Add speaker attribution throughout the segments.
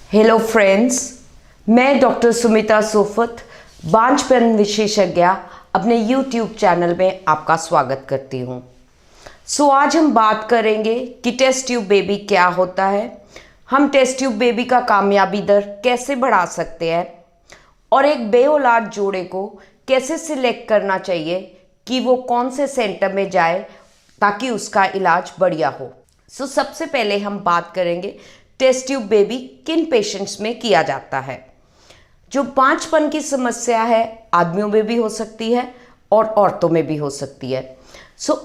Speaker 1: Hello friends, मैं doctor Sumita Sofat बांझपन विशेषज्ञ अपने यूट्यूब चैनल में आपका स्वागत करती हूँ। आज हम बात करेंगे कि टेस्ट ट्यूब बेबी क्या होता है, हम टेस्ट ट्यूब बेबी का कामयाबी दर कैसे बढ़ा सकते हैं और एक बे औलाद जोड़े को कैसे सिलेक्ट करना चाहिए कि वो कौन से सेंटर में जाए ताकि उसका इलाज बढ़िया हो। सबसे पहले हम बात करेंगे टेस्ट ट्यूब बेबी किन पेशेंट्स में किया जाता है। जो बांझपन की समस्या है आदमियों में भी हो सकती है और औरतों में भी हो सकती है।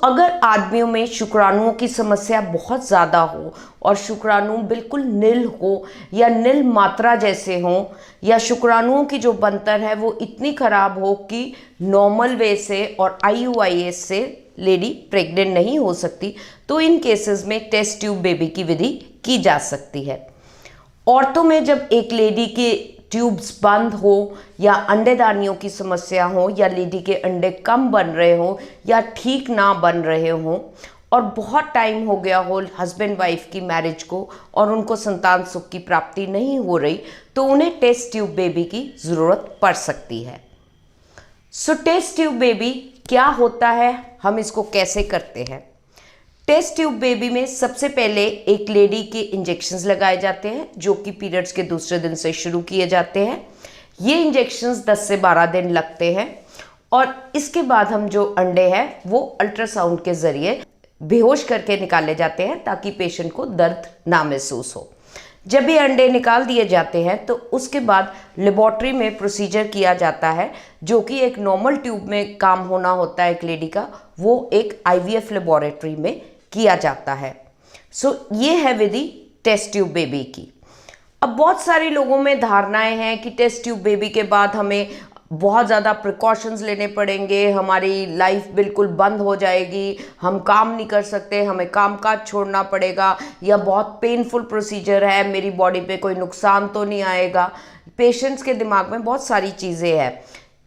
Speaker 1: अगर आदमियों में शुक्राणुओं की समस्या बहुत ज़्यादा हो और शुक्राणु बिल्कुल नील हो या नील मात्रा जैसे हों या शुक्राणुओं की जो बनतर है वो इतनी ख़राब हो कि नॉर्मल वे से और IUIS से लेडी प्रेग्नेंट नहीं हो सकती, तो इन केसेस में टेस्ट ट्यूब बेबी की विधि की जा सकती है। औरतों में जब एक लेडी के ट्यूब्स बंद हो या अंडेदानियों की समस्या हो या लेडी के अंडे कम बन रहे हो या ठीक ना बन रहे हो और बहुत टाइम हो गया हो हस्बैंड वाइफ की मैरिज को और उनको संतान सुख की प्राप्ति नहीं हो रही, तो उन्हें टेस्ट ट्यूब बेबी की ज़रूरत पड़ सकती है। टेस्ट ट्यूब बेबी क्या होता है, हम इसको कैसे करते हैं। टेस्ट ट्यूब बेबी में सबसे पहले एक लेडी के इंजेक्शंस लगाए जाते हैं जो कि पीरियड्स के दूसरे दिन से शुरू किए जाते हैं। ये इंजेक्शंस 10 से 12 दिन लगते हैं और इसके बाद हम जो अंडे हैं वो अल्ट्रासाउंड के ज़रिए बेहोश करके निकाले जाते हैं ताकि पेशेंट को दर्द ना महसूस हो। जब ये अंडे निकाल दिए जाते हैं तो उसके बाद लेबोरेटरी में प्रोसीजर किया जाता है जो कि एक नॉर्मल ट्यूब में काम होना होता है एक लेडी का, वो एक IVF लेबोरेटरी में किया जाता है। ये है विधि टेस्ट ट्यूब बेबी की। अब बहुत सारे लोगों में धारणाएं हैं कि टेस्ट ट्यूब बेबी के बाद हमें बहुत ज़्यादा प्रिकॉशंस लेने पड़ेंगे, हमारी लाइफ बिल्कुल बंद हो जाएगी, हम काम नहीं कर सकते, हमें काम काज छोड़ना पड़ेगा या बहुत पेनफुल प्रोसीजर है, मेरी बॉडी पे कोई नुकसान तो नहीं आएगा। पेशेंट्स के दिमाग में बहुत सारी चीज़ें हैं।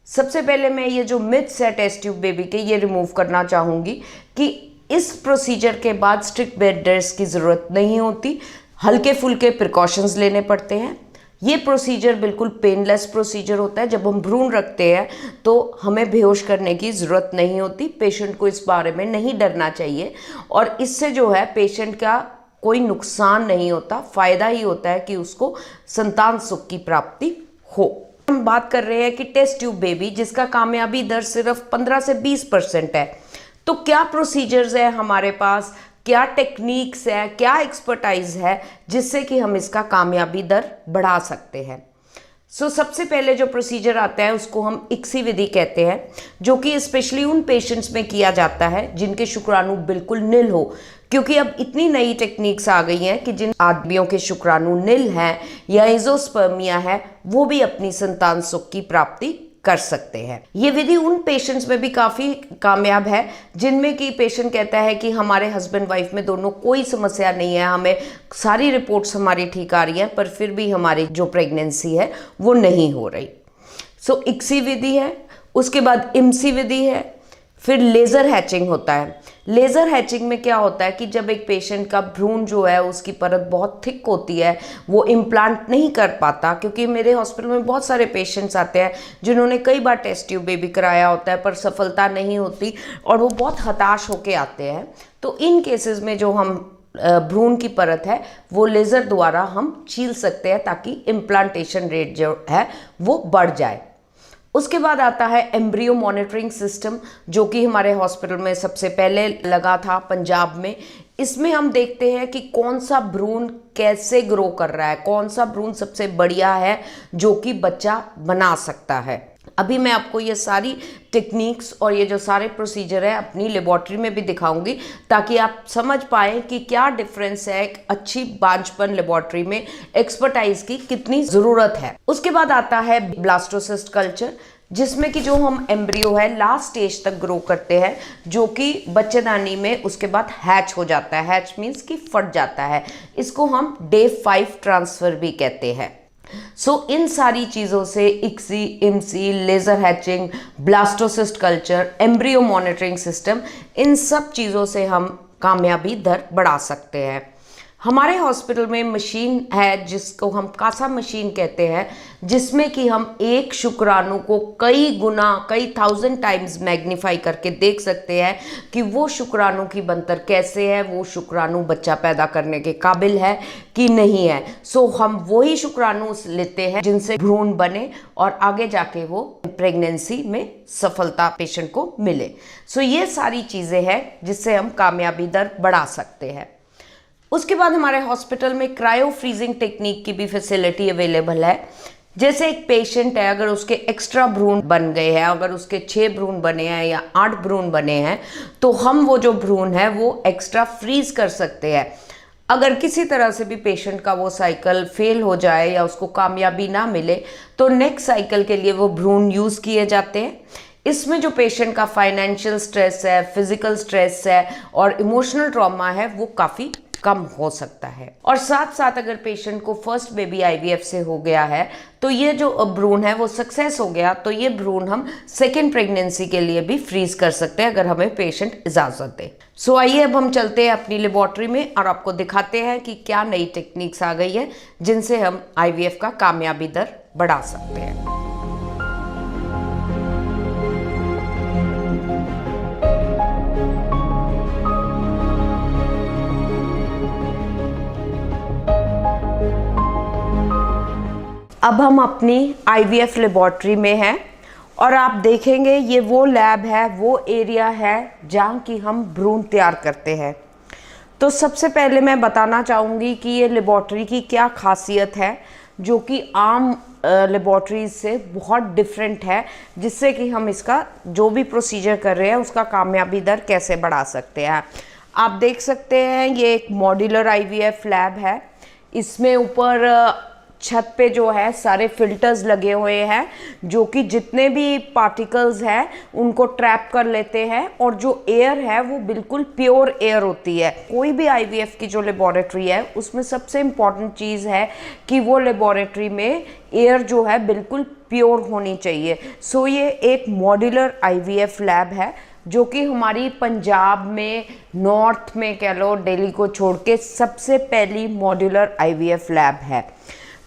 Speaker 1: सबसे पहले मैं ये जो मिथ्स है टेस्ट ट्यूब बेबी के ये रिमूव करना चाहूँगी कि इस प्रोसीजर के बाद स्ट्रिक्ट बेड रेस्ट की ज़रूरत नहीं होती, हल्के फुल्के प्रिकॉशंस लेने पड़ते हैं। ये प्रोसीजर बिल्कुल पेनलेस प्रोसीजर होता है। जब हम भ्रूण रखते हैं तो हमें बेहोश करने की ज़रूरत नहीं होती, पेशेंट को इस बारे में नहीं डरना चाहिए और इससे जो है पेशेंट का कोई नुकसान नहीं होता, फ़ायदा ही होता है कि उसको संतान सुख की प्राप्ति हो। हम बात कर रहे हैं कि टेस्ट ट्यूब बेबी जिसका कामयाबी दर सिर्फ 15 से 20% है, तो क्या प्रोसीजर्स है हमारे पास, क्या टेक्निक्स है, क्या एक्सपर्टाइज है जिससे कि हम इसका कामयाबी दर बढ़ा सकते हैं। सबसे पहले जो प्रोसीजर आता है उसको हम ICSI विधि कहते हैं, जो कि स्पेशली उन पेशेंट्स में किया जाता है जिनके शुक्राणु बिल्कुल नील हो, क्योंकि अब इतनी नई टेक्निक्स आ गई हैं कि जिन आदमियों के शुक्राणु नील हैं या एजोस्पर्मिया है वो भी अपनी संतान सुख की प्राप्ति कर सकते हैं। ये विधि उन पेशेंट्स में भी काफ़ी कामयाब है जिनमें कि पेशेंट कहता है कि हमारे हस्बैंड वाइफ में दोनों कोई समस्या नहीं है, हमें सारी रिपोर्ट्स हमारी ठीक आ रही हैं, पर फिर भी हमारी जो प्रेगनेंसी है वो नहीं हो रही। ICSI विधि है, उसके बाद IMSI विधि है, फिर लेज़र हैचिंग होता है। लेज़र हैचिंग में क्या होता है कि जब एक पेशेंट का भ्रूण जो है उसकी परत बहुत थिक होती है, वो इम्प्लांट नहीं कर पाता, क्योंकि मेरे हॉस्पिटल में बहुत सारे पेशेंट्स आते हैं जिन्होंने कई बार टेस्ट ट्यूब बेबी कराया होता है पर सफलता नहीं होती और वो बहुत हताश होके आते हैं। तो इन केसेस में जो हम भ्रूण की परत है वो लेज़र द्वारा हम छील सकते हैं ताकि इम्प्लांटेशन रेट जो है वो बढ़ जाए। उसके बाद आता है एम्ब्रियो मॉनिटरिंग सिस्टम, जो कि हमारे हॉस्पिटल में सबसे पहले लगा था पंजाब में। इसमें हम देखते हैं कि कौन सा भ्रूण कैसे ग्रो कर रहा है, कौन सा भ्रूण सबसे बढ़िया है जो कि बच्चा बना सकता है। अभी मैं आपको ये सारी टेक्निक्स और ये जो सारे प्रोसीजर है अपनी लेबोरेटरी में भी दिखाऊंगी ताकि आप समझ पाएँ कि क्या डिफरेंस है एक अच्छी बांझपन लेबोरेटरी में एक्सपर्टाइज की कितनी ज़रूरत है। उसके बाद आता है ब्लास्टोसिस्ट कल्चर, जिसमें कि जो हम एम्ब्रियो है लास्ट स्टेज तक ग्रो करते हैं, जो कि बच्चेदानी में उसके बाद हैच हो जाता है। हैच मीन्स कि फट जाता है, इसको हम डे 5 ट्रांसफ़र भी कहते हैं। इन सारी चीज़ों से ICSI, IMSI, laser hatching, blastocyst culture, embryo monitoring system, इन सब चीज़ों से हम कामयाबी दर बढ़ा सकते हैं। हमारे हॉस्पिटल में मशीन है जिसको हम कासा मशीन कहते हैं, जिसमें कि हम एक शुक्राणु को कई गुना, कई 1000 टाइम्स मैग्नीफाई करके देख सकते हैं कि वो शुक्राणु की बनतर कैसे है, वो शुक्राणु बच्चा पैदा करने के काबिल है कि नहीं है। सो हम वही शुक्राणु लेते हैं जिनसे भ्रूण बने और आगे जाके वो प्रेगनेंसी में सफलता पेशेंट को मिले। सो ये सारी चीज़ें हैं जिससे हम कामयाबी दर बढ़ा सकते हैं। उसके बाद हमारे हॉस्पिटल में क्रायो फ्रीजिंग टेक्निक की भी फैसिलिटी अवेलेबल है। जैसे एक पेशेंट है, अगर उसके एक्स्ट्रा भ्रूण बन गए हैं, अगर उसके 6 भ्रूण बने हैं या 8 भ्रूण बने हैं, तो हम वो जो भ्रूण है वो एक्स्ट्रा फ्रीज कर सकते हैं। अगर किसी तरह से भी पेशेंट का वो साइकिल फेल हो जाए या उसको कामयाबी ना मिले, तो नेक्स्ट साइकिल के लिए वो भ्रूण यूज़ किए जाते हैं। इसमें जो पेशेंट का फाइनेंशियल स्ट्रेस है, फिजिकल स्ट्रेस है और इमोशनल ट्रॉमा है, वो काफ़ी कम हो सकता है। और साथ साथ अगर पेशेंट को फर्स्ट बेबी आईवीएफ से हो गया है, तो ये जो भ्रूण है वो सक्सेस हो गया, तो ये भ्रूण हम सेकेंड प्रेगनेंसी के लिए भी फ्रीज कर सकते हैं अगर हमें पेशेंट इजाज़त दे। सो आइए अब हम चलते हैं अपनी लेबोरेटरी में और आपको दिखाते हैं कि क्या नई टेक्निक्स आ गई है जिनसे हम आईवीएफ का कामयाबी दर बढ़ा सकते हैं। अब हम अपनी आईवीएफ लेबोरेटरी में हैं और आप देखेंगे ये वो लैब है, वो एरिया है जहाँ की हम भ्रूण तैयार करते हैं। तो सबसे पहले मैं बताना चाहूँगी कि ये लेबोरेटरी की क्या खासियत है जो कि आम लेबोरेटरीज से बहुत डिफरेंट है, जिससे कि हम इसका जो भी प्रोसीजर कर रहे हैं उसका कामयाबी दर कैसे बढ़ा सकते हैं। आप देख सकते हैं ये एक मॉड्यूलर आईवीएफ लैब है। इसमें ऊपर छत पे जो है सारे फिल्टर्स लगे हुए हैं जो कि जितने भी पार्टिकल्स हैं उनको ट्रैप कर लेते हैं, और जो एयर है वो बिल्कुल प्योर एयर होती है। कोई भी आईवीएफ की जो लेबोरेटरी है उसमें सबसे इम्पॉर्टेंट चीज़ है कि वो लेबोरेटरी में एयर जो है बिल्कुल प्योर होनी चाहिए। सो ये एक मॉड्यूलर आईवीएफ लैब है जो कि हमारी पंजाब में, नॉर्थ में कह लो, दिल्ली को छोड़ के सबसे पहली मॉड्यूलर आईवीएफ लैब है।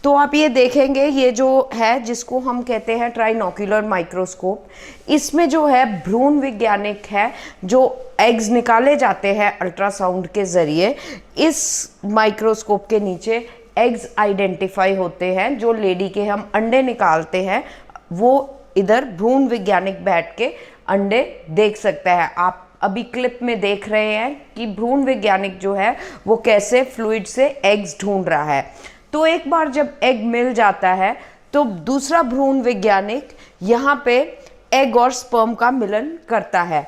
Speaker 1: तो आप ये देखेंगे ये जो है जिसको हम कहते हैं ट्राइनोक्यूलर माइक्रोस्कोप, इसमें जो है भ्रूण वैज्ञानिक है जो एग्स निकाले जाते हैं अल्ट्रासाउंड के ज़रिए। इस माइक्रोस्कोप के नीचे एग्स आइडेंटिफाई होते हैं। जो लेडी के हम अंडे निकालते हैं वो इधर भ्रूण वैज्ञानिक बैठ के अंडे देख सकता है। आप अभी क्लिप में देख रहे हैं कि भ्रूण वैज्ञानिक जो है वो कैसे फ्लूइड से एग्स ढूंढ रहा है। तो एक बार जब एग मिल जाता है तो दूसरा भ्रूण वैज्ञानिक यहाँ पे एग और स्पर्म का मिलन करता है।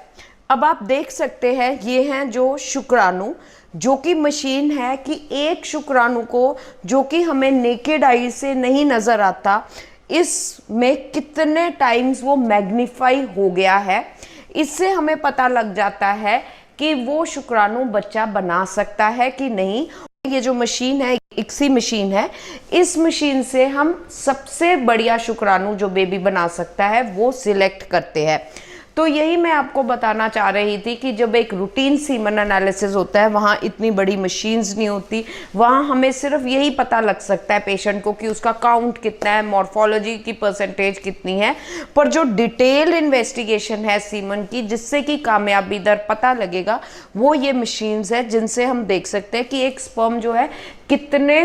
Speaker 1: अब आप देख सकते हैं ये हैं जो शुक्राणु, जो कि मशीन है कि एक शुक्राणु को, जो कि हमें नेकेड आई से नहीं नज़र आता, इसमें कितने टाइम्स वो मैग्नीफाई हो गया है। इससे हमें पता लग जाता है कि वो शुक्राणु बच्चा बना सकता है कि नहीं। ये जो मशीन है इक्सी मशीन है, इस मशीन से हम सबसे बढ़िया शुक्राणु जो बेबी बना सकता है वो सिलेक्ट करते हैं। तो यही मैं आपको बताना चाह रही थी कि जब एक रूटीन सीमन एनालिसिस होता है वहाँ इतनी बड़ी मशीन्स नहीं होती, वहाँ हमें सिर्फ यही पता लग सकता है पेशेंट को कि उसका काउंट कितना है, मॉर्फोलॉजी की परसेंटेज कितनी है। पर जो डिटेल इन्वेस्टिगेशन है सीमन की, जिससे कि कामयाबी दर पता लगेगा, वो ये मशीन्स है जिनसे हम देख सकते हैं कि एक स्पर्म जो है कितने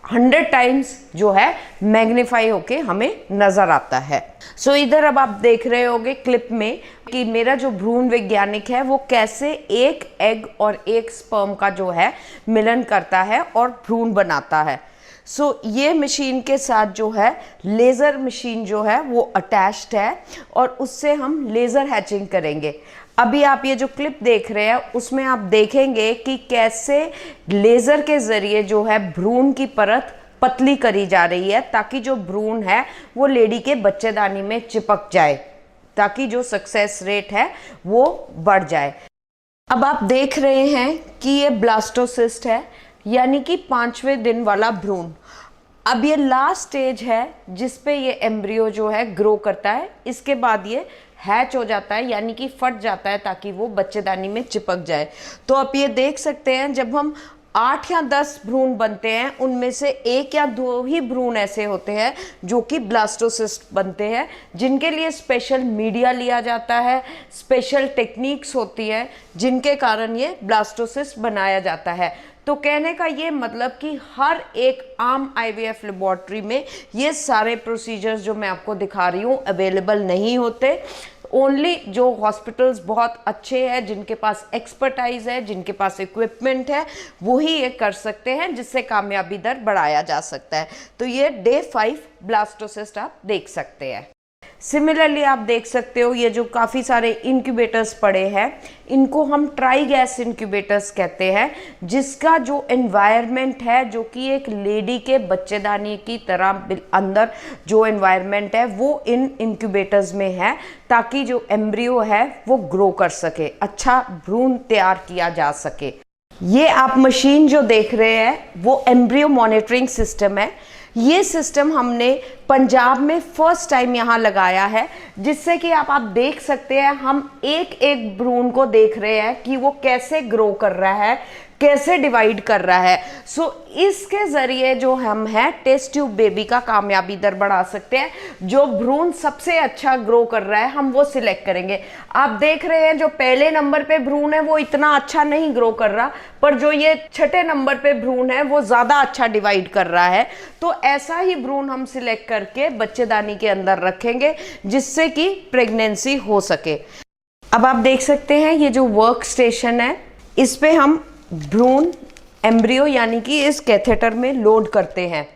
Speaker 1: 100 टाइम्स जो है मैग्नीफाई होके हमें नजर आता है। सो इधर अब आप देख रहे होंगे क्लिप में कि मेरा जो भ्रूण वैज्ञानिक है वो कैसे एक एग और एक स्पर्म का जो है मिलन करता है और भ्रूण बनाता है। सो ये मशीन के साथ जो है लेज़र मशीन जो है वो अटैच्ड है और उससे हम लेज़र हैचिंग करेंगे। अभी आप ये जो क्लिप देख रहे हैं उसमें आप देखेंगे कि कैसे लेज़र के ज़रिए जो है भ्रूण की परत पतली करी जा रही है, ताकि जो भ्रूण है वो लेडी के बच्चेदानी में चिपक जाए, ताकि जो सक्सेस रेट है वो बढ़ जाए। अब आप देख रहे हैं कि ये ब्लास्टोसिस्ट है, यानी कि 5वें दिन वाला भ्रूण। अब ये लास्ट स्टेज है जिसपे ये एम्ब्रियो जो है ग्रो करता है। इसके बाद ये हैच हो जाता है, यानी कि फट जाता है ताकि वो बच्चेदानी में चिपक जाए। तो आप ये देख सकते हैं जब हम 8 या 10 भ्रूण बनते हैं, उनमें से 1 या 2 ही भ्रूण ऐसे होते हैं जो कि ब्लास्टोसिस्ट बनते हैं, जिनके लिए स्पेशल मीडिया लिया जाता है, स्पेशल टेक्निक्स होती है जिनके कारण ये ब्लास्टोसिस्ट बनाया जाता है। तो कहने का ये मतलब कि हर एक आम आईवीएफ लेबोरेटरी में ये सारे प्रोसीजर्स जो मैं आपको दिखा रही हूँ अवेलेबल नहीं होते। ओनली जो हॉस्पिटल्स बहुत अच्छे हैं, जिनके पास एक्सपर्टाइज है, जिनके पास इक्विपमेंट है, वही ये कर सकते हैं, जिससे कामयाबी दर बढ़ाया जा सकता है। तो ये डे 5 ब्लास्टोसिस्ट आप देख सकते हैं। सिमिलरली आप देख सकते हो ये जो काफ़ी सारे इंक्यूबेटर्स पड़े हैं, इनको हम ट्राई गैस इंक्यूबेटर्स कहते हैं, जिसका जो एनवायरनमेंट है, जो कि एक लेडी के बच्चेदानी की तरह अंदर जो एनवायरनमेंट है वो इन इंक्यूबेटर्स में है, ताकि जो एम्ब्रियो है वो ग्रो कर सके, अच्छा भ्रूण तैयार किया जा सके। ये आप मशीन जो देख रहे हैं वो एम्ब्रियो मॉनिटरिंग सिस्टम है। ये सिस्टम हमने पंजाब में फर्स्ट टाइम यहाँ लगाया है, जिससे कि आप देख सकते हैं हम एक एक भ्रूण को देख रहे हैं कि वो कैसे ग्रो कर रहा है, कैसे डिवाइड कर रहा है। सो इसके ज़रिए जो हम हैं टेस्ट ट्यूब बेबी का कामयाबी दर बढ़ा सकते हैं। जो भ्रूण सबसे अच्छा ग्रो कर रहा है हम वो सिलेक्ट करेंगे। आप देख रहे हैं जो पहले नंबर पे भ्रूण है वो इतना अच्छा नहीं ग्रो कर रहा, पर जो ये छठे नंबर पे भ्रूण है वो ज़्यादा अच्छा डिवाइड कर रहा है। तो ऐसा ही भ्रूण हम सिलेक्ट करके बच्चेदानी के अंदर रखेंगे, जिससे कि प्रेगनेंसी हो सके। अब आप देख सकते हैं ये जो वर्क स्टेशन है, इस पे हम भ्रूण एम्ब्रियो यानी कि इस कैथेटर में लोड करते हैं।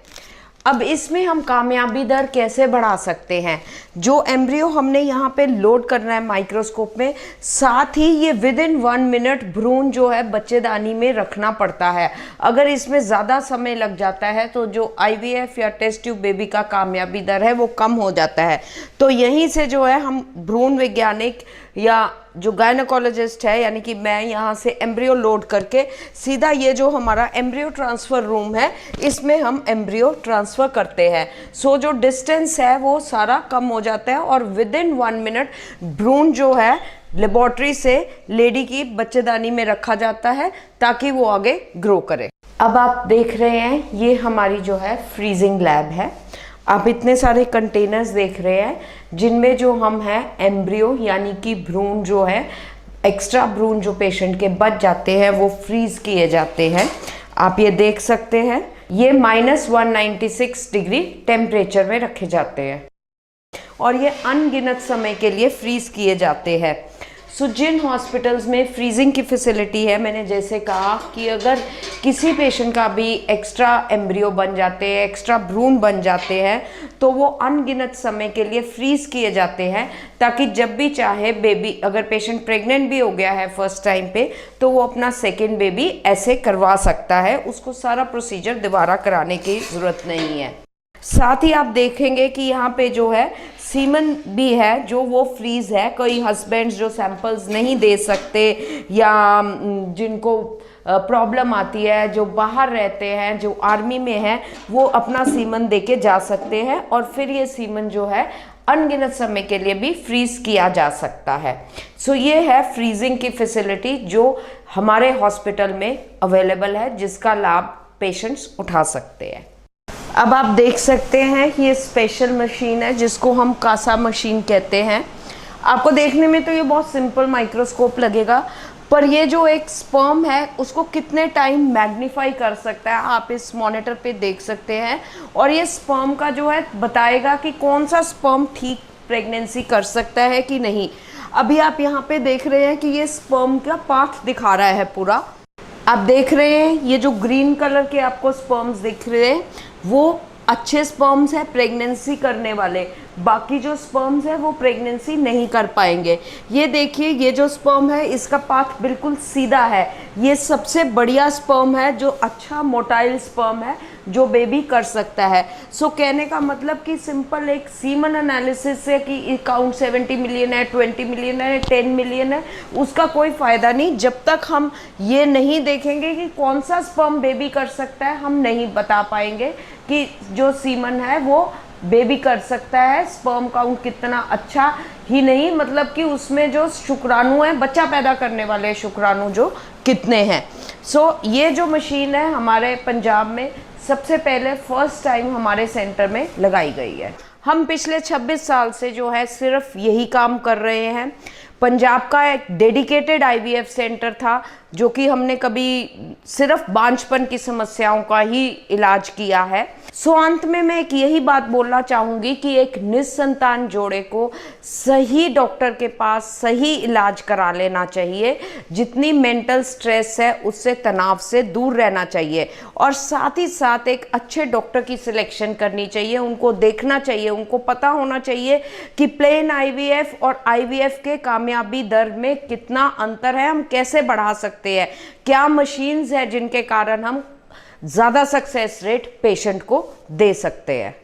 Speaker 1: अब इसमें हम कामयाबी दर कैसे बढ़ा सकते हैं? जो एम्ब्रियो हमने यहाँ पे लोड करना है माइक्रोस्कोप में, साथ ही ये विद इन 1 मिनट भ्रूण जो है बच्चेदानी में रखना पड़ता है। अगर इसमें ज़्यादा समय लग जाता है तो जो आईवीएफ या टेस्ट ट्यूब बेबी का कामयाबी दर है वो कम हो जाता है। तो यहीं से जो है हम भ्रूण वैज्ञानिक या जो गायनोकोलॉजिस्ट है, यानी कि मैं यहाँ से एम्ब्रियो लोड करके सीधा ये जो हमारा एम्ब्रियो ट्रांसफ़र रूम है इसमें हम एम्ब्रियो ट्रांसफ़र करते हैं। सो जो डिस्टेंस है वो सारा कम हो जाता है और विद इन 1 मिनट भ्रूण जो है लेबोरेटरी से लेडी की बच्चेदानी में रखा जाता है, ताकि वो आगे ग्रो करे। अब आप देख रहे हैं ये हमारी जो है फ्रीजिंग लैब है। आप इतने सारे कंटेनर्स देख रहे हैं जिनमें जो हम हैं एम्ब्रियो यानी कि भ्रूण जो है, एक्स्ट्रा भ्रूण जो पेशेंट के बच जाते हैं वो फ्रीज किए जाते हैं। आप ये देख सकते हैं ये -196 डिग्री टेम्परेचर में रखे जाते हैं और ये अनगिनत समय के लिए फ्रीज किए जाते हैं। सो जिन हॉस्पिटल्स में फ्रीजिंग की फैसिलिटी है, मैंने जैसे कहा कि अगर किसी पेशेंट का भी एक्स्ट्रा एम्ब्रियो बन जाते हैं, एक्स्ट्रा भ्रूण बन जाते हैं, तो वो अनगिनत समय के लिए फ्रीज किए जाते हैं, ताकि जब भी चाहे बेबी, अगर पेशेंट प्रेग्नेंट भी हो गया है फर्स्ट टाइम पे, तो वो अपना सेकेंड बेबी ऐसे करवा सकता है। उसको सारा प्रोसीजर दोबारा कराने की ज़रूरत नहीं है। साथ ही आप देखेंगे कि यहाँ पे जो है सीमन भी है जो वो फ्रीज है। कई हस्बैंड्स जो सैंपल्स नहीं दे सकते या जिनको प्रॉब्लम आती है, जो बाहर रहते हैं, जो आर्मी में हैं, वो अपना सीमन दे के जा सकते हैं और फिर ये सीमन जो है अनगिनत समय के लिए भी फ्रीज किया जा सकता है। सो ये है फ्रीजिंग की फैसिलिटी जो हमारे हॉस्पिटल में अवेलेबल है, जिसका लाभ पेशेंट्स उठा सकते हैं। अब आप देख सकते हैं कि ये स्पेशल मशीन है जिसको हम कासा मशीन कहते हैं। आपको देखने में तो ये बहुत सिंपल माइक्रोस्कोप लगेगा, पर ये जो एक स्पर्म है उसको कितने टाइम मैग्नीफाई कर सकता है आप इस मॉनिटर पे देख सकते हैं। और ये स्पर्म का जो है बताएगा कि कौन सा स्पर्म ठीक प्रेगनेंसी कर सकता है कि नहीं। अभी आप यहाँ पे देख रहे हैं कि ये स्पर्म का पाथ दिखा रहा है पूरा। आप देख रहे हैं ये जो ग्रीन कलर के आपको स्पर्म्स दिख रहे हैं वो अच्छे स्पर्म्स हैं प्रेगनेंसी करने वाले। बाकी जो स्पर्म्स है वो प्रेगनेंसी नहीं कर पाएंगे। ये देखिए ये जो स्पर्म है इसका पाथ बिल्कुल सीधा है। ये सबसे बढ़िया स्पर्म है जो अच्छा मोटाइल स्पर्म है जो बेबी कर सकता है। सो कहने का मतलब कि सिंपल एक सीमन एनालिसिस से कि काउंट 70 मिलियन है, 20 मिलियन है, 10 मिलियन है, उसका कोई फ़ायदा नहीं जब तक हम ये नहीं देखेंगे कि कौन सा स्पर्म बेबी कर सकता है। हम नहीं बता पाएंगे कि जो सीमन है वो बेबी कर सकता है। स्पर्म काउंट कितना अच्छा ही नहीं, मतलब कि उसमें जो शुक्राणु हैं, बच्चा पैदा करने वाले शुक्राणु जो कितने हैं। ये जो मशीन है हमारे पंजाब में सबसे पहले फर्स्ट टाइम हमारे सेंटर में लगाई गई है। हम पिछले 26 साल से जो है सिर्फ यही काम कर रहे हैं। पंजाब का एक डेडिकेटेड आईवीएफ सेंटर था जो कि हमने कभी सिर्फ बांझपन की समस्याओं का ही इलाज किया है। अंत में मैं एक यही बात बोलना चाहूँगी कि एक निसंतान जोड़े को सही डॉक्टर के पास सही इलाज करा लेना चाहिए। जितनी मेंटल स्ट्रेस है उससे, तनाव से दूर रहना चाहिए और साथ ही साथ एक अच्छे डॉक्टर की सिलेक्शन करनी चाहिए। उनको देखना चाहिए, उनको पता होना चाहिए कि प्लेन आईवीएफ और आईवीएफ के कामयाबी दर में कितना अंतर है, हम कैसे बढ़ा सकते हैं, क्या मशीन्स है जिनके कारण हम ज़्यादा सक्सेस रेट पेशेंट को दे सकते हैं।